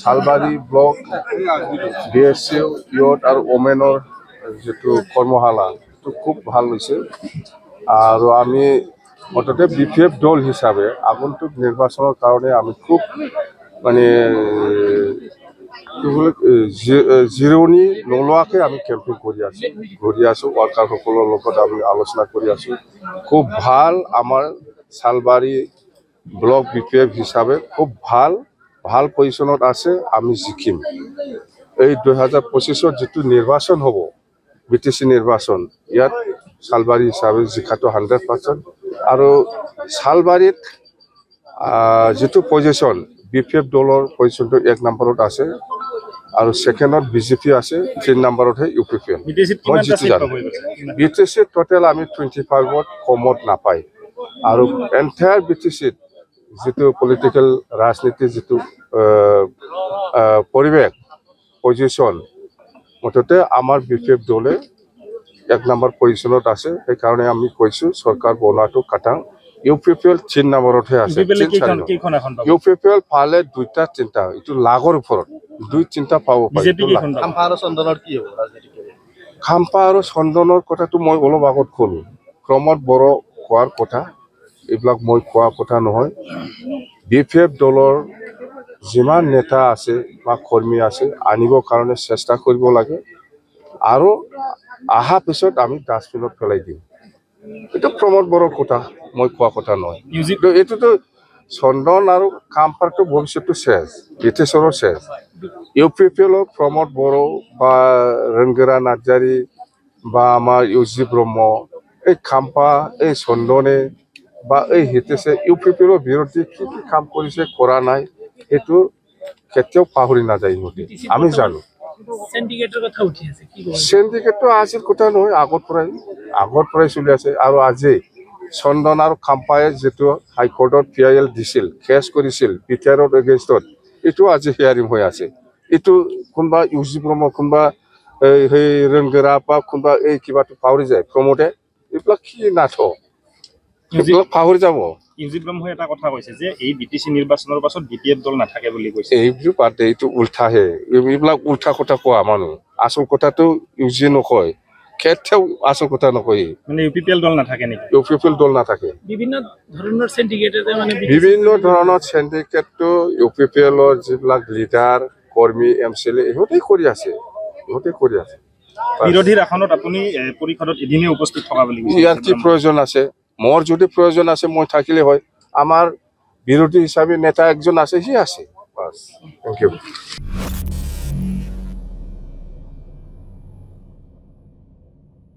সালবাৰী block BSU ইয়ত আৰু ওমেনৰ যেটো কৰ্মশালা তো খুব ভাল হৈছে আৰু আমি মততে BPF দল হিচাপে আগন্তুক নিৰ্বাচনৰ কাৰণে আমি খুব মানে জিৰণি নোলোৱাকৈ আমি কেম্পিং কৰি আছো ওয়াৰ্কাৰসকলৰ লগত আমি আলোচনা কৰি আছো খুব ভাল আমাৰ সালবাৰী ব্লক BPF হিচাপে খুব ভাল পজিশনত আছে আমি জিকিম এই 2025 যেটো নিৰ্বাচন হ'ব BTC নিৰ্বাচন ইয়াত সালবাৰী হিচাপে জিকাটো 100% আৰু সালবাৰীত যেটো পজিশন BPF দলৰ পজিশনটো 1 নম্বৰত আছে আৰু সেকেন্ডত BJP আছে 3 নম্বৰত হে UPPL BTC টোটাল আমি 25ত কমত নাপাই আৰু এন্টায়াৰ BTC যেটো পলিটিক্যাল ৰাজনীতি যেটো পৰিবেশ পজিশন মততে আমাৰ BPF দলে 1 নম্বৰ পজিশনত আছে এই কাৰণে আমি কৈছো সৰকাৰ বনাটো কাটাং UPPL 3 নম্বৰত হে আছে UPPL পালে দুটা চিন্তা ইটো লাগৰ ওপৰত দুই চিন্তা পাব পাৰি খাম্পা আৰু চন্দনৰ কি হ'ব ৰাজনীতি খাম্পা আৰু চন্দনৰ কথাটো মই অলপ আগত ক'লো ক্ৰমত বড় কোৱাৰ কথা এইবিলাক মই কোৱা কথা নহয় BPF দলৰ যিমান নেতা আছে বা কৰ্মী আছে আনিব কাৰণে চেষ্টা কৰিব লাগে আৰু আহা পিছত আমি ডাষ্টবিনত পেলাই দিম এটা প্ৰমোদ বড়ৰ কথা মই কোৱা কথা নহয় এটোতো চন্দন আৰু খাম্পাৰটো ভৱিষ্যতটো শেষ BTCৰ শেষ UPPL প্ৰমোদ বড় বা ৰংগৰা নাৰ্জাৰী বা আমাৰ UG ব্ৰহ্ম এই খাম্পা এই চন্দনে বা এই হিতেছে UPPL বিৰোধী কি কাম কৰিছে কৰা নাই এটো কেতিয়াও পাহৰি নাযায় আমি জানো সিন্ডিকেটৰ কথা উঠি আছে কি কয় সিন্ডিকেটটো আছিল কথা নহয় আগৰ পৰাই চলি আছে আৰু আজি চন্দন আৰু খাম্পায়ে যেটো হাইকোৰ্টত PIL দিছিল কেছ কৰিছিল পিটাৰৰ এগেইনষ্টত এটো আজি হিয়াৰিং হৈ আছে এটো কোনবা UG ব্ৰহ্ম কোনবা এই ৰংগৰা বা কোনবা এই কিবাটো পাহৰি যায় প্ৰমোটে এইবিলাক কি নাথো এইবিলাক পাহৰি যাব UG ব্ৰহ্মই এটা কথা কৈছে যে এই BTC নিৰ্বাচনৰ পাছত BPF দল নাথাকে বুলি কৈছে এইটো পাতে এইটো উল্টাহে এইবিলাক উল্টা কথা কোৱা মানুহ আসল কথাটো UG নকয় কেতিয়াও আসল কথা নকয় মানে UPPL দল নাথাকে নেকি UPPL দল নাথাকে বিভিন্ন ধৰণৰ সিন্ডিকেটে মানে বিভিন্ন ধৰণৰ সিন্ডিকেটটো UPPLৰ যিবিলাক লিডাৰ কৰ্মী MCLA ইহঁতে কৰি আছে বিৰোধীৰ আসনত আপুনি পৰিষদত এদিনে উপস্থিত থকা বুলি কৈছে ইয়াৰ কি প্ৰয়োজন আছে মোৰ যদি প্ৰয়োজন আছে মই থাকিলে হয় আমাৰ বিৰোধী হিচাপে নেতা একজন আছে হি আছে বাস থ্যাংক ইউ